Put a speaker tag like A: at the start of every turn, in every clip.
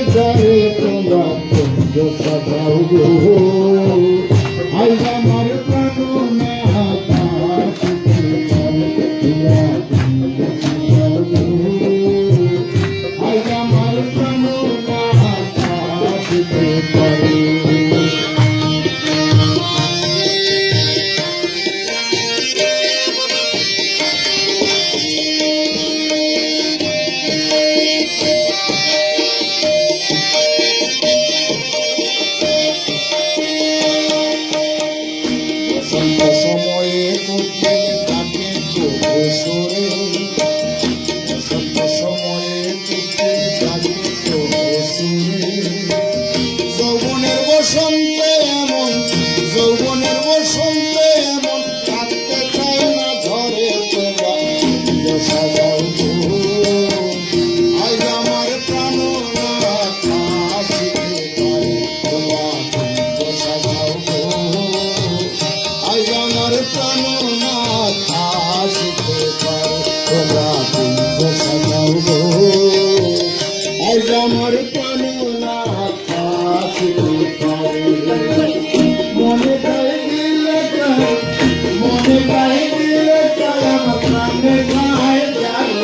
A: যায় তোমরা কুঞ্জ সাজাও গো আজ আমার প্রাণ না কাশিতে পারে তোমরা কুঞ্জ সাজাও গো আজ আমার প্রাণ না কাশিতে পারে সময়ে কোকিল ডাকে তোরে সুরে বসন্ত সময়ে কোকিল ডাকে তোরে সুরে যৌবনের বসন্তে এমন যৌবনের বসন্তে এমন কাটতে চায় না ঝরে তোমরা কুঞ্জ সাজাও গো আজ আমার প্রাণ না কাশিতে পারে তোমরা কুঞ্জ সাজাও গো আজ আমার প্রাণ না কাশিতে পারে তোমরা কুঞ্জ সাজাও গো আজ আমার প্রাণ না কাশিতে পারে মনে গায়ে দিলে চায় মনে গায়ে দিলে চায় আমার প্রাণে গায়ে যায়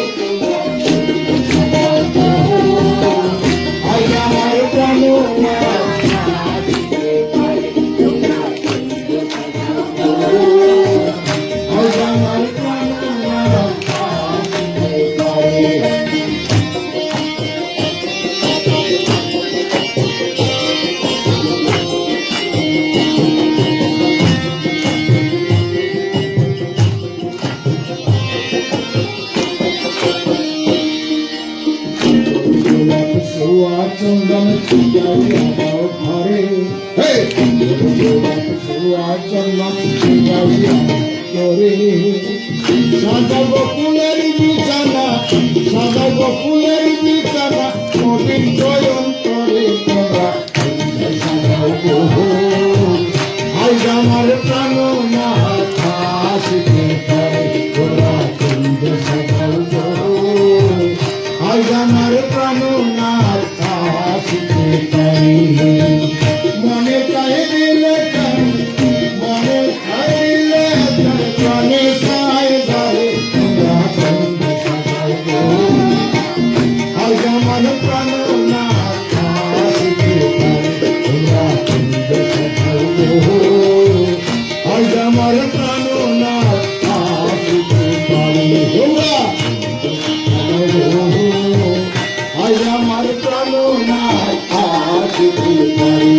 A: আজ আমার প্রাণ না কাশিতে পারে তোমরা কুঞ্জ সাজাও গো আজ আমার প্রাণ না কাশিতে পারে চন্দন পূজাই আমার ঘরে চন্দন পূজাই করে সাজাব ফুলের বিছানা সাজাব ফুলের বিছানা পবিত্র অন্তরে তোমরা সাজাও গো আজ আমার প্রাণ না কাশিতে পারে তোমরা কুঞ্জ সাজাও গো আজ আমার প্রাণ না কাশিতে পারে মনে চাই দিলে চাই মনে চাইলে চাই প্রাণে চাই যায় তোমরা কুঞ্জ সাজাও গো আজ আমার প্রাণ না কাশিতে পারে তোমরা কুঞ্জ সাজাও গো আজ আমার প্রাণ না কাশিতে পারে তোমরা আজ আমার প্রাণ না কাশিতে পারে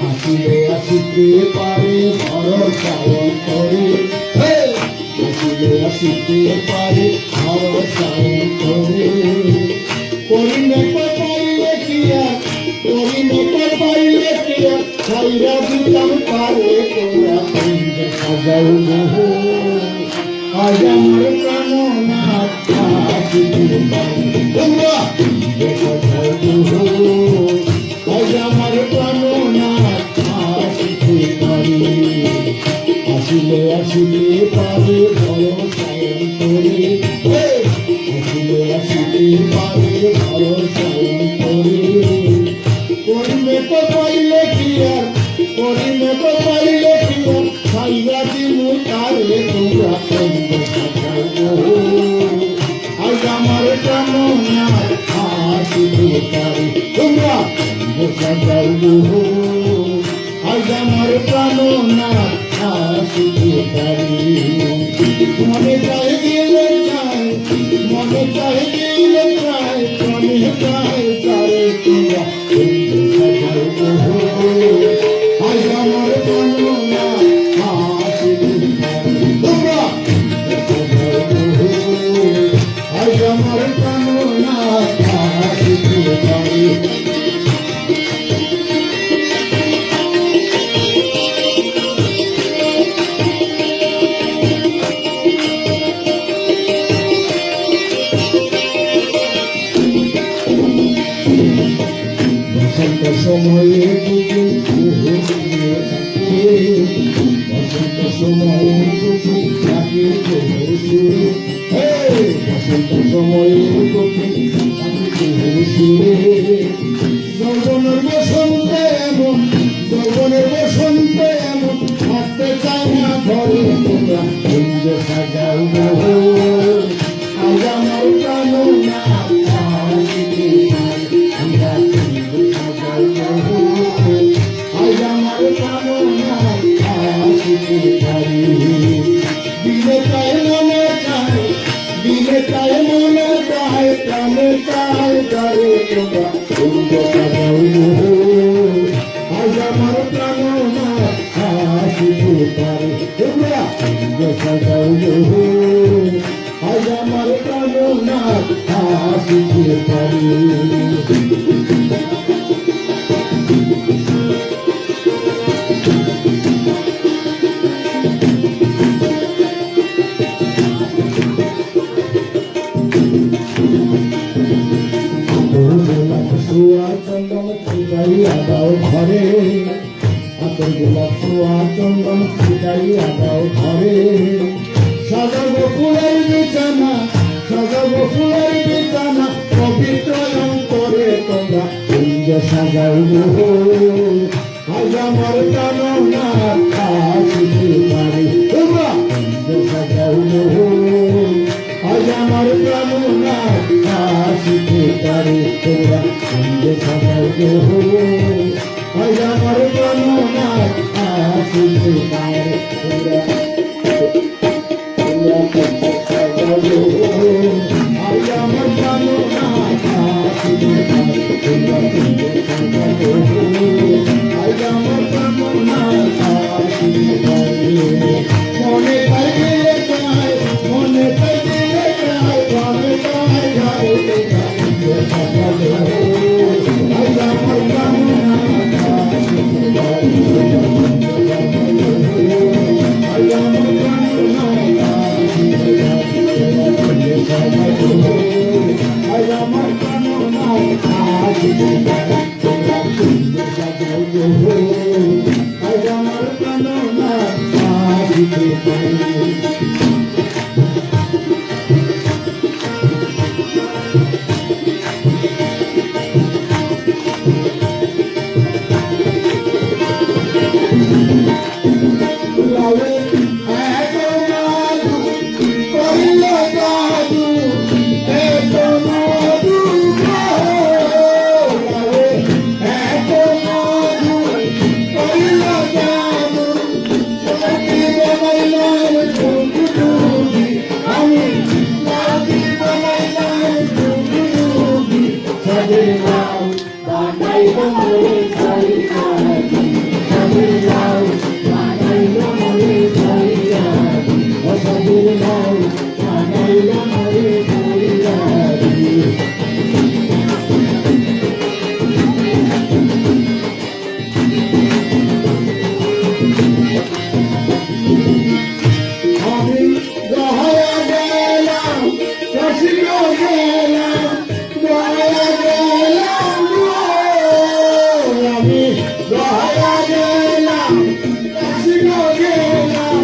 A: আসিলে আসিতে পারে ভরসা করে আসিলে আসিতে পারে ভরসা করে করিনে পাইলে কিয়া করিনে পাইলে কিয়া ছাইরা দিতাম পারে তোমরা কুঞ্জ সাজাও গো আজ আমার প্রাণ না কাশিতে পারে তোমরা কুঞ্জ সাজাও গো আজ আমার প্রাণ না কাশিতে পারে আসিলে আসিলে পারে ভরসা করে আসিলে আসিলে পারে ভরসা করে করিলে তো পাইলে কি আর করিলে তো পাইলে কি আর ছাইয়া দিমু তারে তোমরা কুঞ্জ সাজাও গো আজ আমার প্রাণ না কাশিতে পারে তোমরা কুঞ্জ সাজাও গো আজ আমার প্রাণ না কাশিতে পারে মনে চাই দিলে চাই মনে চাই দিলে চাই মনে চাই চাই তোমরা কুঞ্জ সাজাও গো আজ আমার প্রাণ না কাশিতে পারে তোমরা কুঞ্জ সাজাও গো আজ আমার প্রাণ না কাশিতে পারে সময়ে বুকে থাকে বসন্ত সময়ে বুকে থাকে সুরে বসন্ত সময়ে বুকে থাকে সুরে যৌবনের বসন্ত এমন যৌবনের বসন্ত এমন থাকতে চাই না ঘরে তোমরা কুঞ্জ সাজাও আজ আমার প্রাণ না আমরা কুঞ্জ সাজাও আজ আমার প্রাণ না আসিতে পারি দিলে তাই মনে চায় দিলে তাই মনে চায় প্রাণে চায় করে তোমরা কুঞ্জ সাজাও আজ আমার প্রাণ না আসিতে পারে তোমরা কুঞ্জ সাজাও আজ আমার প্রাণ না আসিতে পারে চন্দন ছিটাইয়া দাও ঘরে আতর গোলাপ সোয়া চন্দন ছিটাইয়া দাও ঘরে সাজাবো ফুলের বিছানা সাজাবো ফুলের বিছানা পবিত্র অন্তরে তোমরা কুঞ্জ সাজাও আজ আমার প্রাণ না আসিতে পারে তোমরা কুঞ্জ সাজাও আজ আমার প্রাণ না আসিতে পারে তোমরা কুঞ্জ সাজাও আজ আমার প্রাণ না আসিতে পারে তোমরা কুঞ্জ সাজাও আজ আমার প্রাণ না আসিতে পারে তোমরা কুঞ্জ সাজাও আজ আমার প্রাণ না আসিতে পারে মনে পাইলে চায় মনে পাইলে চায় মনে চায় যাও কুঞ্জ সাজাও আজ আমার প্রাণ না আসিতে পারে আজ আমার প্রাণ না আসিতে পারে কুঞ্জ সাজাও আজ আমার প্রাণ না আসিতে পারে তোমরা কুঞ্জ সাজাও আজ আমার প্রাণ না আসিতে পারে লালে এত মাদু কইল জাদু এত মাদু লালে এত মাদু কইল জাদু সখী বানাইলাম টুকটুকি আমি সখী বানাইলাম টুকটুকি সাজিলাম বানাইলাম রে সাইয়াদি সাজিলাম বানাইলাম রে সাইয়াদি ও সাজিলাম বানাইলাম রে সাইয়াদি আমি গহয়া গেলাম শশিও গেলাম গহয়া গেলাম আমি গহয়া গেলাম শশিও গেলাম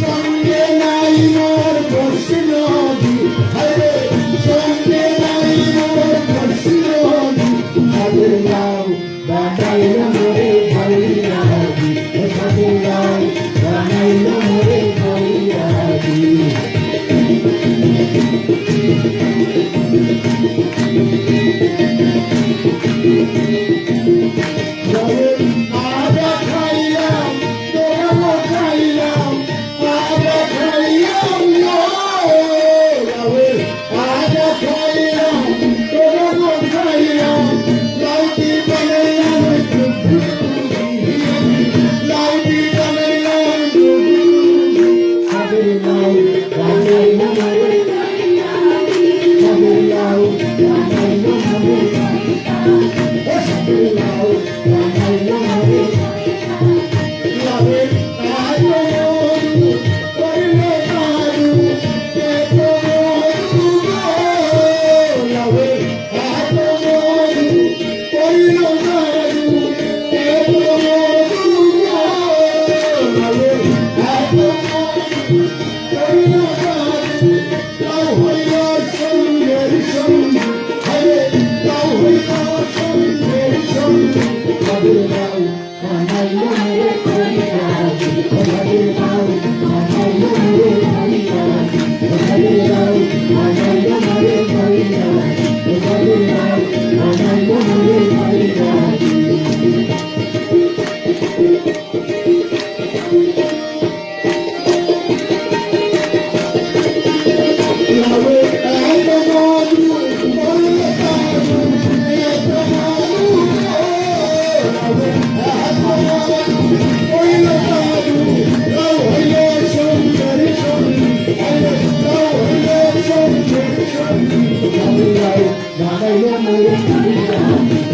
A: সঙ্গে নাই মোর বৈষ্ণবী হরে সঙ্গে নাই মোর বৈষ্ণবী সাজিলাম বানাইলাম রে ভাইয়াদি সাজিলাম বানাইলাম রে ভাইয়াদি আদা খাইলাম তোরা খাইলাম আদা খাইলাম আদা খাইলাম তোরা খাইলাম লাউটি বানাইলাম লাউটি বানাইলাম সাজিলাম বানাইলাম রে সাজিলাম বানাইলাম রে সাজিলাম বানাইলাম রে লালে আলো কইল জাদু এত মধু লালে আলো কইল জাদু Hãy subscribe cho kênh Ghiền Mì Gõ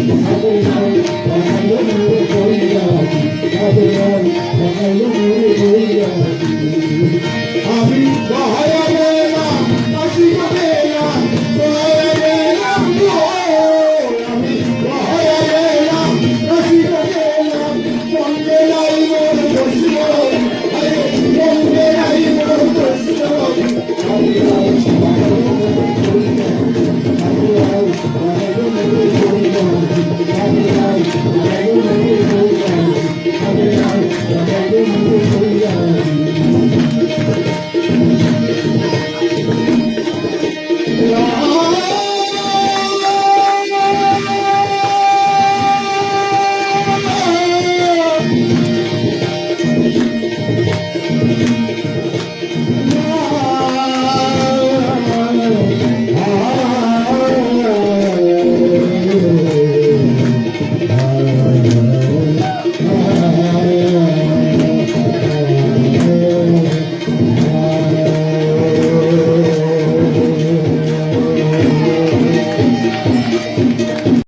A: để không bỏ lỡ những video hấp dẫn.